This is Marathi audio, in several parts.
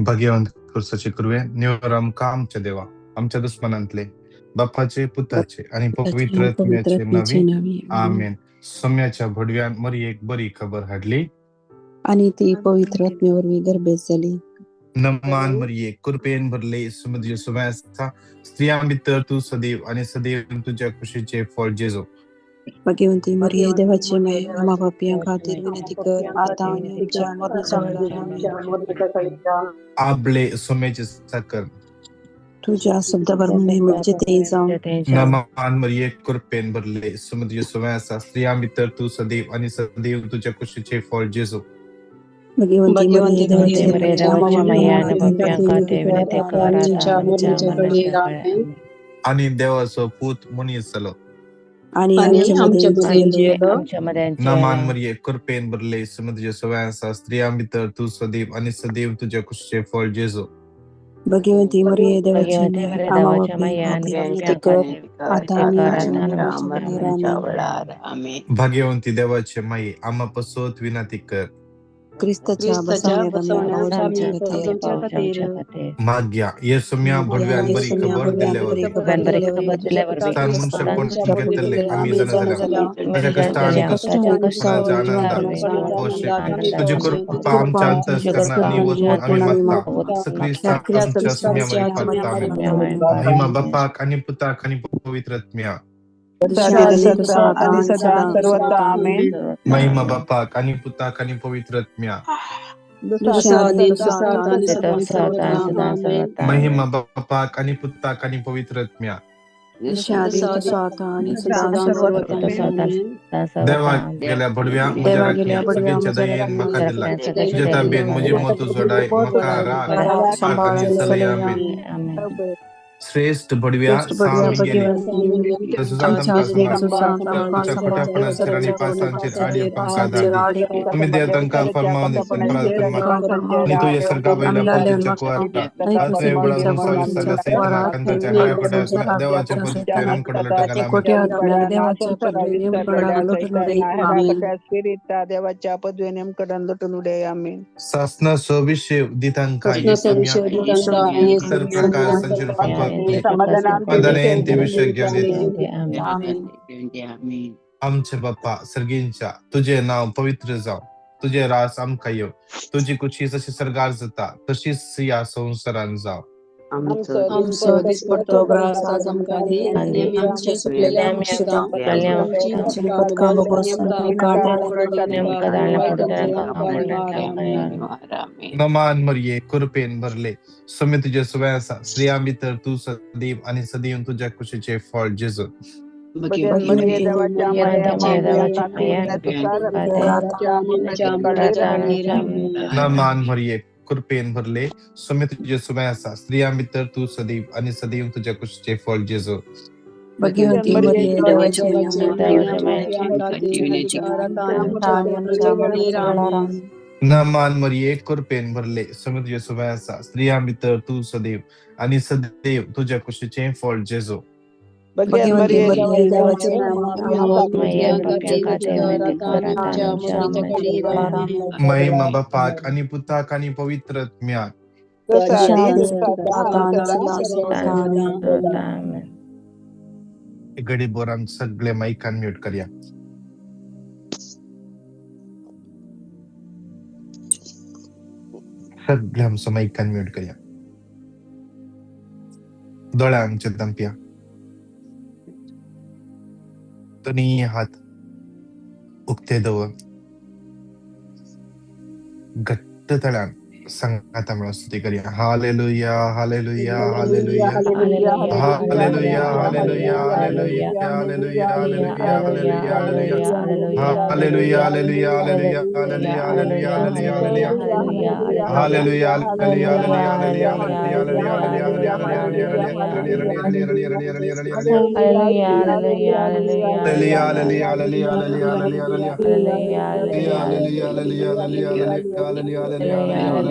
भगवंत खुर्साचे करूये निवड आमका आमच्या देवा आमच्या दुश्मनांतले बापाचे पुताचे आणि पवित्र आत्म्याचे नावे आमेन. सोम्याच्या भडव्यान मरी एक बरी खबर हाडली आणि ती पवित्र आत्म्यावर मी गर्भेस झाली. नमान मरिये कृपेन भरले समुद्र सुवासा स्त्रिया भितर तू सदैव आणि सदैव तुझ्या खुशीचे फळ जेजो. भाग्यवंती मरिये देवाची माय आम्हा पापियां खातीर विनंती कर आता आणि आमच्या मरणाच्या वेळेला. आबले सोम्याचे साकर तुझ्या शब्दावर म्हणजे ते जाऊन नमान मरिये कृपेन भरले समुद्र सुवासा स्त्रिया भितर तू सदैव आणि सदैव तुझ्या खुशीचे फळ जेजो. भाग्यवंती मरिये देवाची आणि देवाचं पूत मुनी सलो आणि नमान मरिये कृपेन भरले समुद्र सुवासा स्त्रिया भितर तू सदैव आणि सदैव तुझ्या खुशीचे फळ जेजो. भगवंती मरिये देवाची भाग्यवंती देवाचे माई आम्हा पसोत विनंती कर माग्या येसुम्या भडव्यान बरी खबर दिल्यावर स्थान मनुष्य कोण घेतले आम्ही जण झाल्या माझ्या कष्टा आणि कष्टाचा आनंद होशे तुझी कृपा आमच्या अंतःकरणाने वचून आम्ही मागता सक्रियता आमच्या सुम्यामध्ये करता महिमा बापाक आणि पुताक आणि पवित्र आत्म्या महिमा बापाक आणि पुताक आणि पवित्र आत्म्या महिमा बापाक आणि पुताक आणि पवित्र आत्म्या देवा गेल्या भडव्या मुझ्या राखण्या सगळ्यांच्या दयेन मका दिला तुझ्या बेन मुझे मोतू जोडाय मका राख आणि सलया बेन श्रेष्ठ भडव्या सामी गेले खोट्यापणाचे आणि पासांचे आडी पंखादादी तुम्ही देवतांका फरमावने आणि तो यसरका बैला पुढचे चकवार आता एवढा मुसा विसरला सेतना कंदाच्या गाय खोट्या देवाचे पुस्तकांकडे देवाच्या पदवीनेम कडन लुटून उडे आमेन. सासना सविषय दितांका इतर प्रकार संचिर फंक आमचे बाप्पा सर्गींच्या तुझे नाव पवित्र जाव तुझे रास आमका येव तुझी कुशी जशी सरगार जाता तशीच या संसारान जाव. नमान मरिये कृपेन भरले सौम्य तुझ्या सुवासा स्त्रिया भितर तू सदैव आणि सदैव तुझ्या खुशीचे फळ जेजो. नमान मरिये कृपेन भरले सौम्य तुझ्या सुवासा स्त्रिया भितर तू सदैव आणि सदैव तुझ्या खुशीचे फळ जेजो. नमान मरिये कृपेन भरले सौम्य तुझ्या सुवासा स्त्रिया भितर तू सदैव आणि सदैव तुझ्या खुशीचे फळ जेजो. महिमा बापाक आणि पुताक आणि पवित्र आत्म्या गडी बोरांग सगळे माईकान म्यूट करूया. सगळे आमचं माईकान म्यूट करूया. दोळ्या आमच्या दंपिया दोन्ही हात उगते दव घट्ट तळ्यान संघाता मिळून स्तुती करूया. Hallelujah hallelujah hallelujah hallelujah hallelujah hallelujah hallelujah hallelujah hallelujah hallelujah hallelujah hallelujah hallelujah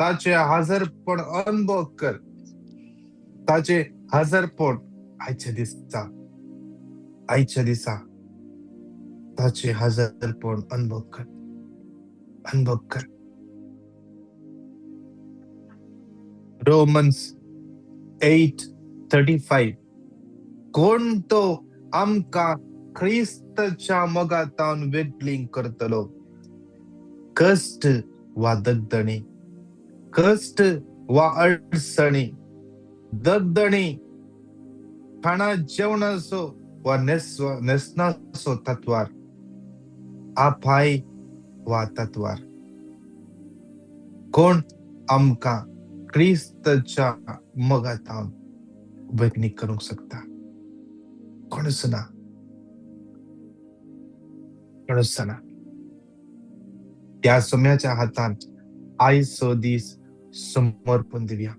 ताचे हजरपण अनुभव कर. ताचे हजरपण आयच्या दिसा ताचे हजरपण अनुभव कर. रोमन्स 8:35. कोण तो आमका ख्रिस्ताच्या मोगातान वेगळी करतलो? कष्ट वा दगदणी, कष्ट वा अडचणी, दगदणी, खाणा जेवणाचो वा नेसनाचो तत्वार, आपाय वा तत्वार. कोण आमका ख्रिस्ताच्या मोगातान वेगळी करूंक शकता? कोणूच ना. त्या सोम्याच्या हातान आयचो दीस समर्पण दिवया.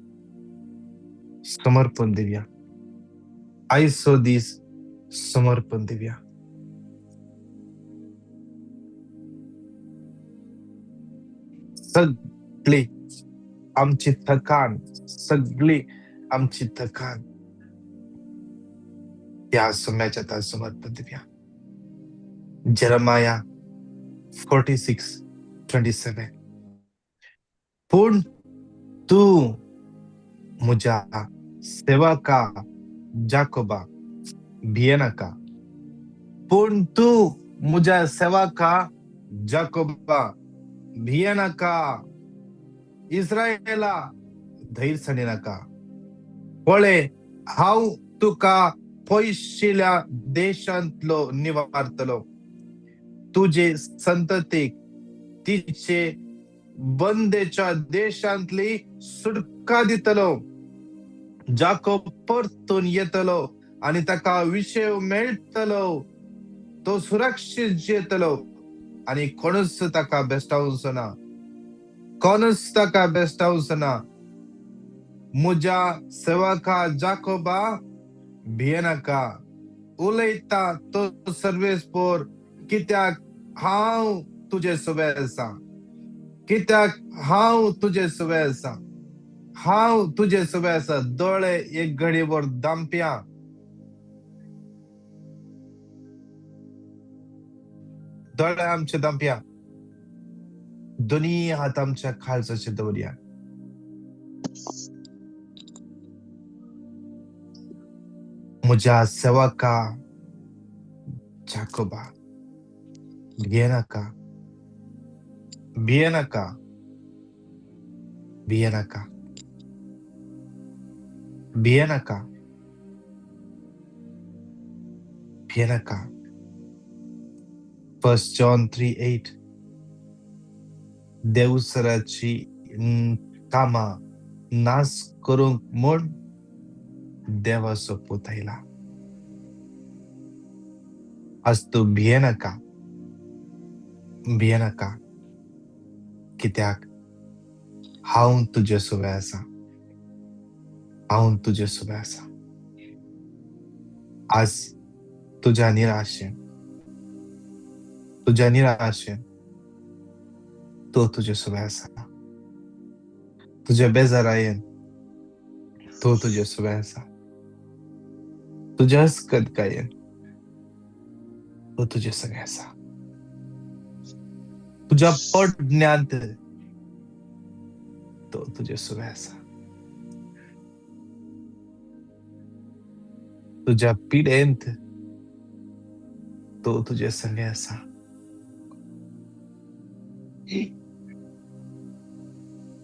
आयचो दीस समर्पण दिवया. सगळी आमची थकान त्या सोम्याच्या हातान समर्पण दिवया. जेरमाया 46:27. पूण तू म्हज्या सेवका जाकोबा भियेनाका. पूण तू म्हज्या सेवका जाकोबा भियेनाका. इस्रायेला धैर्य सडिनाका. पळय, हांव तुका पयशिल्या देशांतलो निवारतलो. तुजे संततीक तिचे बंदेच्या देशांतली सुटका दितलो. जाकोब परतून येतलो आणि ताका विशेव मेळटलो. तो सुरक्षीत जेतलो आणि कोणूच ताका बेस्टावचो ना. म्हज्या सेवका जाकोबा भियेनाका. उलयता तो सर्वेस्पोर, कित्याक हांव तुजे सुबे आसा. दोळे एक घडीभर दांप्या. दोळे आमचे दांप्या. दोनी हात आमच्या खालसाचेर दवरया. म्हज्या सेवका जाकोबा भियेनाका. First John 3:8. देवसराची कामा नाश करूंक म्हूण देवाचो पूत आयला. आज तू भियेनाका. कित्याक हांव तुजे सुबे आसा. आज तुज्या निराशेन तो तुजे सुबे आसा. तुज्या बेजारायेन तो तुजे सुबे आसा. तुज्या अस्कतकायेन तो तुजे संगे आसा. तुज्या पडण्यात तो तुजे सुबे आसा. तुज्या पिडेंत तो तुजे संगे आसा.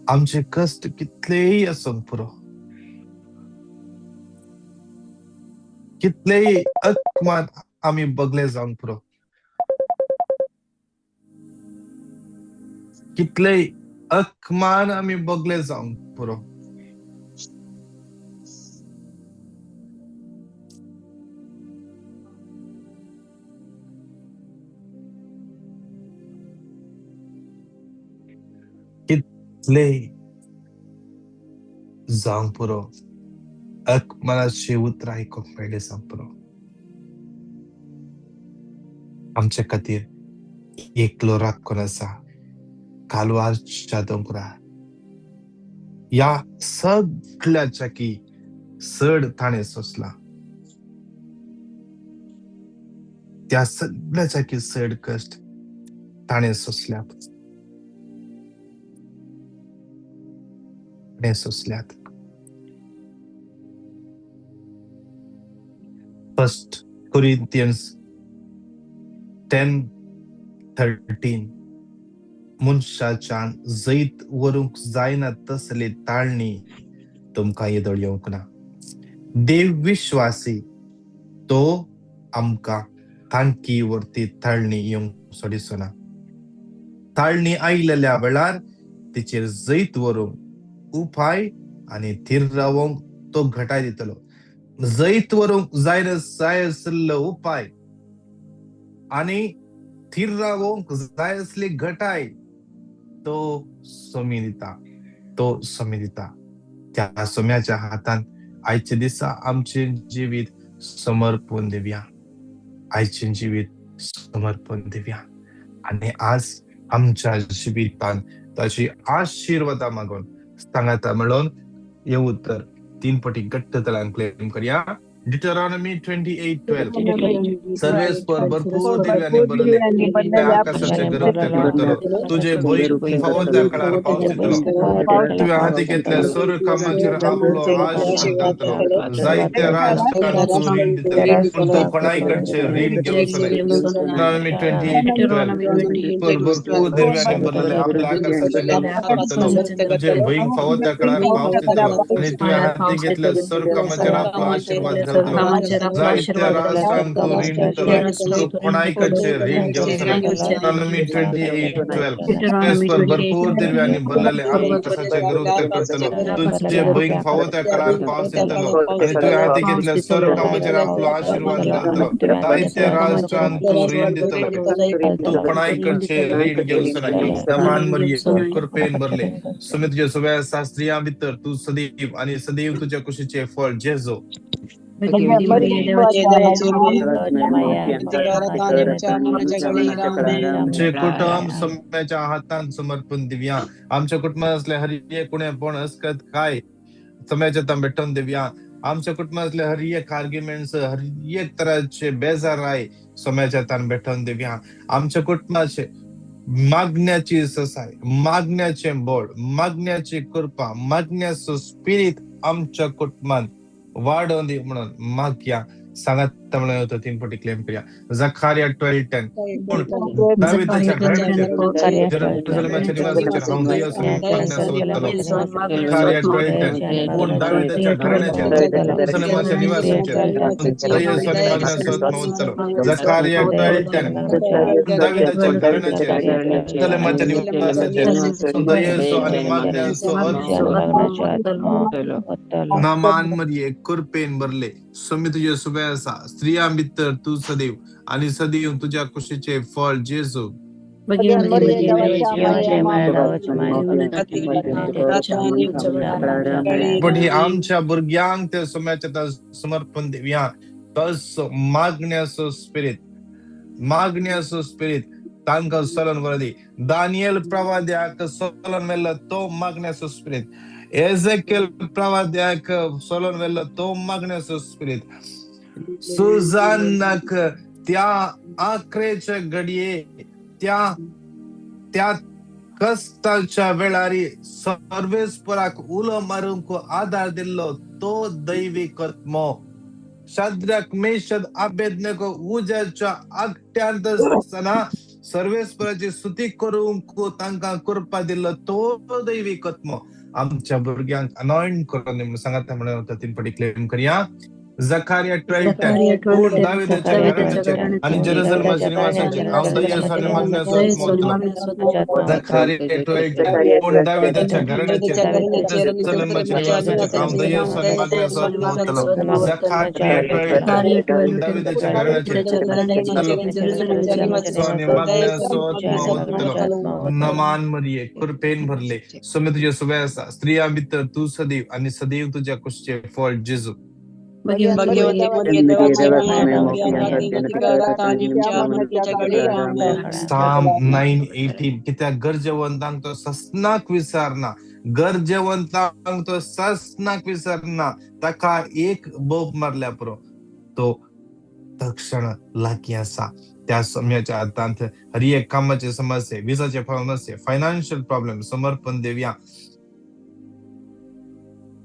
आमचे कष्ट कितलेही आसूंक पुरो, कितलेही अकमान आमी बगले जावंक पुरो, कितलेही अकमान आमी बगले जावंक पुरो, कितलेही जावंक पुरो, अकमानाची उतरां आयकूंक मेळ्ळी जावंक पुरो. आमचे खातीर एकलो राखून आसा कालवारच्या दोंगरार. या सगळ्याच्या की सड ताणे सोसला. त्या सगळ्याच्या की सड कष्ट ताणे सोसल्यात. फर्स्ट कोरिंथियन्स 10:13 मनशाच्या जैत वरूंक जायना तसले ताळणी तुमकां येदोळ येवंक ना. देव विश्वासी तो आमकां तांकी वरती ताळणी येवंक सोडिसना. ताळणी आयलेल्या वेळार तिचेर जैत वरूंक उपाय आनी थीर रावंक तो घटाय दितलो. जैत वरूंक जाय आसलो उपाय आनी थीर रावंक जाय असली घटाय तो सोमी दिता. त्या सोम्याच्या हातान आयचे दिसा आमचे जिवीत समर्पण दिवया. आणि आज आमच्या जिवितान ताची आशीर्वादा मागून सांगाता म्हणून येऊ तर 3 पटी घट्ट तळान क्लेम करया. डिटरॉनॉमी 28:12 सर्वेस्पर भरपूर दिव्याने भरले त्या आकाशाचे गरज ते करतलो. तुझे भोई फवंत्या काळार पावस येतलो. तुझ्या हाती घेतल्या सर्व कामाचेर आपलो आशीर्वाद घालतलो. जायत्या राजकारण तू रीण दितलो पण तू कोणाकडचे रीण घेवचो नाही. डिटरॉनॉमी 28:12 भरपूर दिव्याने भरलेले आपल्या आकाशाचे गरज करतलो. तुझे भोई फवंत्या काळार पावस येतलो आणि तुझ्या हाती घेतल्या सर्व कामाचेर आपलो आशीर्वाद घालतलो. जायत्या राजकारण तू रीण दितलो तू कोणाकडचे रीण घेवचो नाही. डिटरॉनॉमी 28:12 भरपूर दिव्याने भरलेले आकाशाचे गरज ते करतलो. तुझे भोईंग फावत्या काळार पावस येतलो आणि तुझ्या हाती घेतल्या सर्व कामाचेर आपलो आशीर्वाद घालतलो. जायत्या राजकारण तू रीण दितलो तू कोणाकडचे रीण घेवचो नाही. नमान मरिये कृपेन भरले सुमी तुझ्या सगळ्या शास्त्रियां भितर तू सदैव आणि सदैव तुझ्या कुशीचे फळ जेजो. आमचे कुटुंब सोम्याच्या हातान समर्पण दिवया. आमच्या कुटुंबातले हर एक कुणेपण अस्कत काय सोम्याच्या हातान भेटून दिवया. आमच्या कुटुंबातले हर एक आर्ग्युमेंट्स हर एक तऱ्हाचे बेजार आहे सोम्याच्या हातान भेटून दिवया. आमच्या कुटुंबाचे मागण्याची ससाय, मागण्याचे बळ, मागण्याची कृपा, मागण्याचं स्पिरिट आमच्या कुटुंबात वाढवून दे म्हणून मागया. सांगत म्हणून होतं 3 पटी क्लेम करूया. जखारिया 12:10 दाविदाच्या घराण्याचे जेरुसलेमाच्या निवासाचे हौदय असून मागण्यासोबत जखारिया 12:10 कोण दाविदाच्या घराण्याचे जेरुसलेमाच्या निवासाचे हौदय असून मागण्यासोबत म्हणतलो. जखारिया 12:10 दाविदाच्या घराण्याचे जेरुसलेमाच्या निवासाचे हौदय असो आणि मागण्यासोबत नामान मध्ये कृपेन भरले स्वामी तुझे सुबेसा स्त्रिया मित्र तू सदैव आणि सदैव तुझ्या कुशीचे फळ जेजू. पण हे आमच्या भुरग्यांक ते सोम्याच्या समर्पण देवया. बस मागण्याचं स्पिरिट तांकां सलन वरदी. दानियल प्रवाद्याक सलन वेल्लो तो मागण्याचं स्पिरिट. एझेकिएल प्रवाद्याक सलन वेल्लो तो मागण्याचं स्पिरिट. सुजानाक त्या आखरेच्या घडये त्या कष्टाच्या वेळारी सर्वेस्पराक उलो मारूंक आधार दिल्लो तो दैविक आत्मो. शाद्राक मेशक अबेदनेगो उज्याच्या आगट्यांत असताना सर्वेस्पराची स्तुती करूंक तांकां कृपा दिल्लो तो दैविक आत्मो आमच्या भुरग्यांक अनॉइंट करून म्हणून सांगता म्हणून 3 पटी क्लेम करूया. जखारिया 12:10 कोण दाविदाच्या घराण्याचे आणि जेरुसलेमाच्या निवासाचे हौदय असून मागण्यासोबत म्हणतलो. जखारिया 12:10 कोण दाविदाच्या घराण्याचे जेरुसलेमाच्या निवासाचे हौदय असून मागण्यासोबत म्हणतलो. जखारिया 12:10 कोण दाविदाच्या घराण्याचे जेरुसलेमाच्या मागण्यासोबत म्हणतलो. नमान मरिये कृपेन भरले स्वामी तुझ्या सुबेसा स्त्रिया मित्र तू सदैव आणि सदैव तुझ्या कुशीचे फळ जेजू. भाग्यवंती मरिये देवाची माया माऊया खातिर कर आता आणि आमच्या मरणाच्या वेळी आमेन. Psalm 9:18 कित्याक गरजेवंतांक तो ससनाक विसरना, गरजेवंतांक तो ससनाक विसरना, ताका एक बोब मारल्या पुरो तो तक्षण लागीं आसा. त्या समयाच्या हातांत हर एक कामाचे समस्ये, विजाचे समस्ये, फायनान्शियल प्रॉब्लेम समर्पण देवया.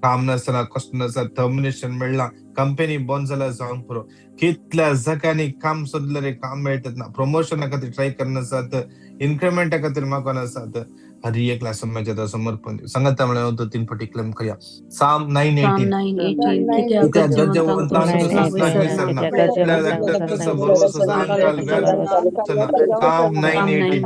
काम नसताना, कष्ट नसता, टर्मिनेशन मेळना, कंपनी बंद जाला जावंक पुरो, कितल्या जगांनी काम सोदलें रे काम मेळटत ना, प्रमोशना खातीर ट्राय करना आसात, इन्क्रिमेंटा खातीर मागोन आसात, हर एकल्या समयाच्या समर्पण देव. सांगात म्हणून तो 3 फावटी क्लेम करया. Psalm 9:18 कित्याक गरजेवंतांक तो ससनाक विसरना, कितल्या एकट्याचो भरोसो सदांकाळ व्यर्थना. Psalm 9:18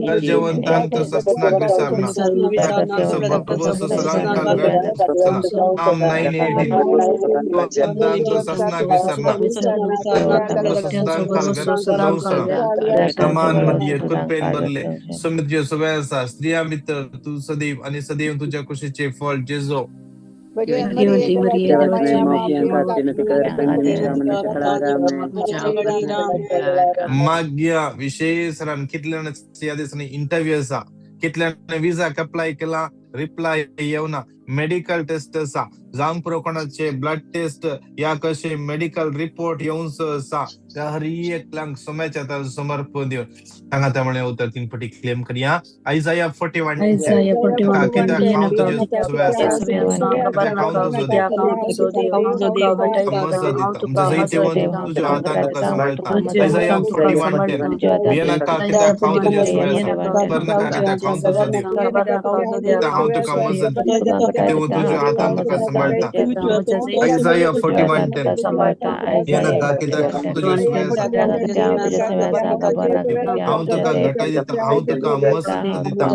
गरजेवंतांक तो ससनाक विसरना, एकट्याचो भरोसो सदांकाळ व्यर्थना. Psalm 9:18 गरजेवंतांक तो ससनाक विसरना, सदांकाळ व्यर्थना. प्रमाण मध्ये कृपेन भरले समितीचे सगळे आसा. स्त्रिया मित्र तू सदैव आणि सदैव तुझ्या कुशीचे फळ जेजो. भाग्यवंती मरिये देवाची माया माग्या विशेष रान कितल्यान या दिसांनी इंटरव्यू आसा, कितल्यान विजा अप्लाय केला, रिप्लाय येवना, मेडिकल टेस्ट आसा, जावंक पुरो कोणाचे ब्लड टेस्ट या कशे मेडिकल रिपोर्ट येवंच आसा. त्या हर एकल्यांक समयाच्या समर्पण दिवन सांगा त्यामुळे उतर 3 फावटी क्लेम करया. आयजाया 41 कित्याक हांव तुजे सगळे आसा, कित्याक हांव तुजो देव, म्हणजे जायते वन तुज्या हातान तुका सांभाळटा. आयजाया 41:10 भियेनाका कित्याक हांव तुजे सगळे आसा, घाबरनाका कित्याक हांव तुजो देव, कित्याक हांव तुका मजत दिता, देव तुज्या हातान तुका सांभाळता. आयजाया 41:10 भियेनाका कित्याक हांव तुजे सगळे आसा, हांव तुका घटाय दिता, हांव तुका मस्त दिता,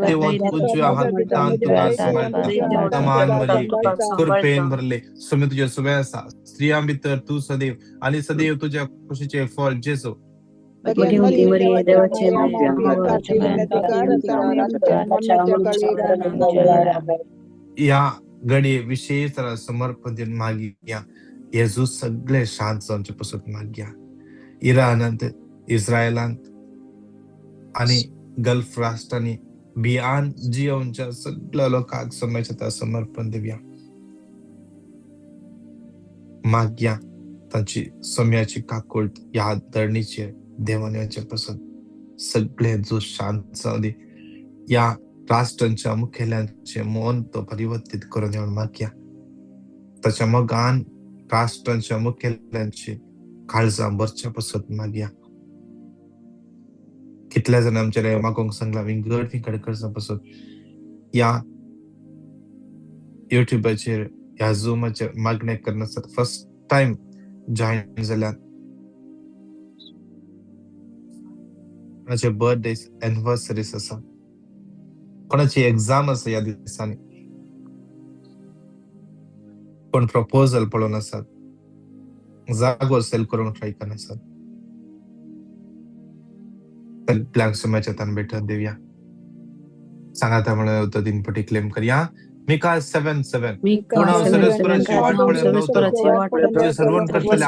देव तुज्या हातान तुका सांभाळता. प्रमाण मरी कृपेन भरले समी तुझे सगळे आसा. स्त्रिया भितर तू सदैव आणि सदैव तुझ्या कुशीचे फळ जेजो. भाग्यवंती मरिये देवाची माया या घडी विशेष समर्पण दिन मागिया. येजू सगळे शांत जावचे पासून मागिया. इराणांत, इस्रायलांत आणि गल्फ राष्ट्रांनी भियान जियोनच्या सगळ्या लोकांक समयाच्या समर्पण दिवया. माग्या तांची समयाची काकुळट या धरणीचेर देवान येवचे पासून सगळे जो शांत जाऊ दे. या राष्ट्रांच्या मुखेल्यांचे मन तो परिवर्तित करून येऊन माग्या. ताच्या मोगान राष्ट्रांच्या मुखेल्यांची काळजां भरच्या पासून माग्या. कितल्या जण आमच्या मागोंक सांगला विंगड करचा पासून या युट्यूबाचेर या झूमाचेर मागणे करण्यासाठी फर्स्ट टाइम जॉईन जाल्यात. कोणाचे बर्थडेज एनिव्हर्सरीज आसा, कोणाची एक्झाम आसा या दिसांनी, कोण प्रपोजल पळोवन आसात, जागो सेल करूंक ट्राय करन आसात. सगळ्यांक समयाच्या तान भेटत देवया. सांगा त्यामुळे होतं 3 फावटी क्लेम करया. मिका 7:7 पूर्ण सरस्वराची वाट पळयत तुझे सर्वण करतले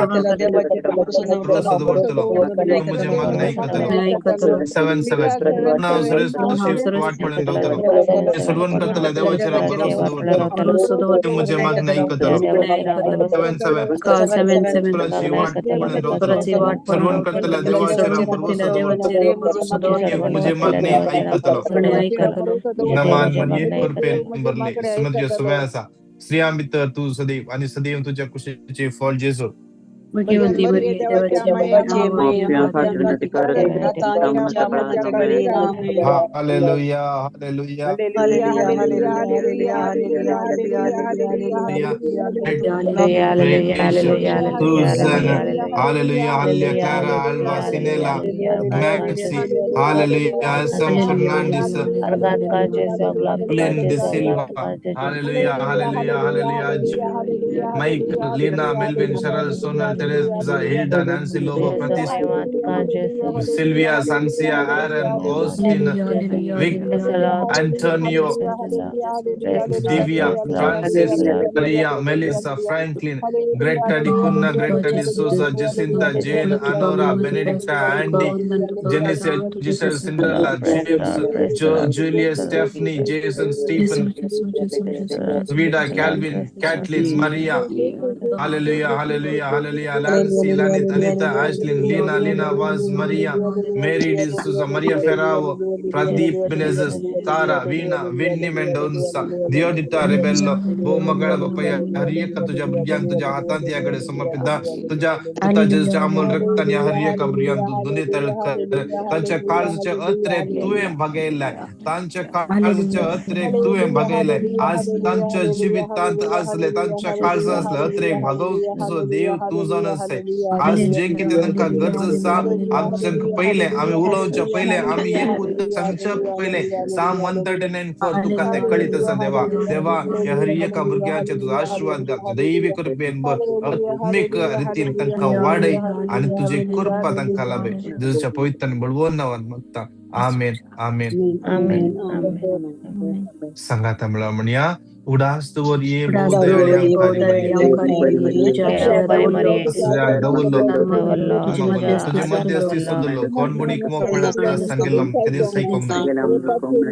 वर्तलो म्हणजे मागणं ऐकतलो. 7:7 पूर्ण सरस्वराची वाट पळयत रावतलो, ते सर्वण करतले देवाचेर भरोसो दवरतलो, ते म्हणजे मागणं ऐकतलो. 7:7 सरस्वराची वाट पळयत रावतलो, सर्वण करतले देवाचेर भरोसो दवरतलो, ते म्हणजे मागणे ऐकतलो. नमान म्हणजे कृपेन भरले समज सगळे आसा. स्त्रिया भितर तू सदैव आणि सदैव तुझ्या कुशीचे फळ जेजो. भाग्यवंती मरिये देवाची माया hallelujah hallelujah Susan, hallelujah, hallelujah, Clara, Alba, Sinela, Maxi, hallelujah, Sam Fernandez, Glenn De Silva, hallelujah, hallelujah, hallelujah, Mike, Lena, Melvin, Cheryl, Sonal, Teresa, Hilda, Nancy, Lobo, Pratis, Sylvia, Sansia, Aaron, Austin, Vic, Antonio, Divya, Francis, Maria, Melissa, Franklin, Greta Di Cunha, Greta Di Souza, Jacinta, Jane, Anora, Benedicta, Andy, Genesia, Giselle, Cinderella, James, Julius, Stephanie, Jason, Stephen, Vida, Calvin, Kathleen, Maria. Hallelujah, hallelujah, hallelujah. Nancy, Lanit, Anita, Ashlyn, Lina, Vaz, Maria, Mary D'Souza, Maria Ferrao, Pradeep Menezes, Tara, Veena, Vinny Mendonça, Diodita Rebello, Bomagala Bapaya, Harieka तुझ्या ब्रियान तुझ्या हातात याकडे समर्पित तुझ्या पुताच्या अमोल रक्ताने हरियका ब्रियान दुने तळकर त्यांच्या काळजाच्या अत्रेक तुवे बघायलाय त्यांच्या काळजाच्या अत्रेक तुवे बघायलाय आज त्यांच्या जीवितांत असले त्यांच्या काळज असले अत्रेक भगवसो देव तू जाणस आहे आज जे की त्यांना गरजेचा आमच्या पहिले आम्ही उलवच्या पहिले आम्ही एक उत्तर संच पहिले साम 139:4 तू का ते कळीत असा देवा या हरियका बुरग्याचे तुझा आशीर्वाद द्या दैवी कृपेन बर आत्मिक रीतीन तंका वाढे आणि तुझे कृपा तंका लाभे तुझ्या पवित्राने बळवून नावात मागता आमेन आमेन सांगा तमिळा म्हणूया उडास्तवर ये तुझे मध्यस्थी सदलो कोण बुडी मोकळा संगेलम कधी सैकोम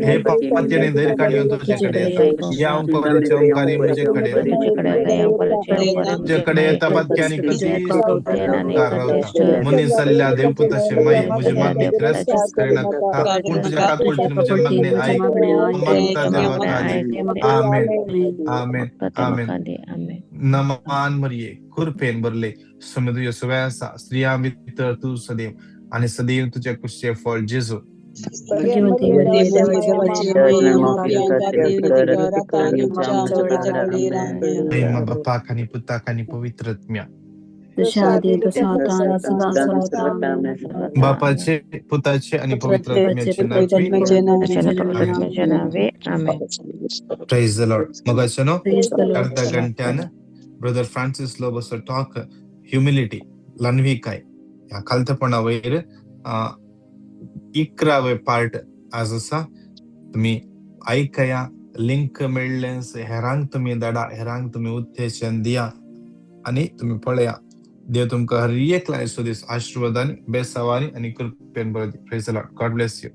हे पापात्याने धैर्यकाणी तुझ्याकडे या उपवादाच्या ओंकारी मुझेकडे तुझ्याकडे तपत्याने कधी कारवता मुनी सल्ला देवपुताशे मै मुझे मागणी क्रस करणा का कोण तुझ्या काकुळतीने मुझे मागणे आहे मागता देवा आमेन आमेन आमेन नमान मरिये खुरपेन बरले समुद्र यशवैसा स्त्रिया मित्र तू सदैव आणि सदैव तुझ्या कुशे फळ जेजू बापा खानी पुता खानी पवित्रत्म्या बापाचे पुताचे आणि पवित्रत्म्याचे नावे प्रेज द लॉर्ड मगाचनो अर्धा घंट्यानं ब्रदर फ्रान्सिस लोबसो टॉक ह्युमिलिटी लन्विकाय या खालतपणावैर 11वे पार्ट आज असा तुम्ही ऐकया लिंक मिळलेस हेरांग तुम्ही दडा हेरांग तुम्ही उत्तेजन दिया आणि तुम्ही पळया देव तुमका हर एक लायसो दिस आशीर्वादाने बेसवारी आणि कृपेन बरदी praise the Lord God bless you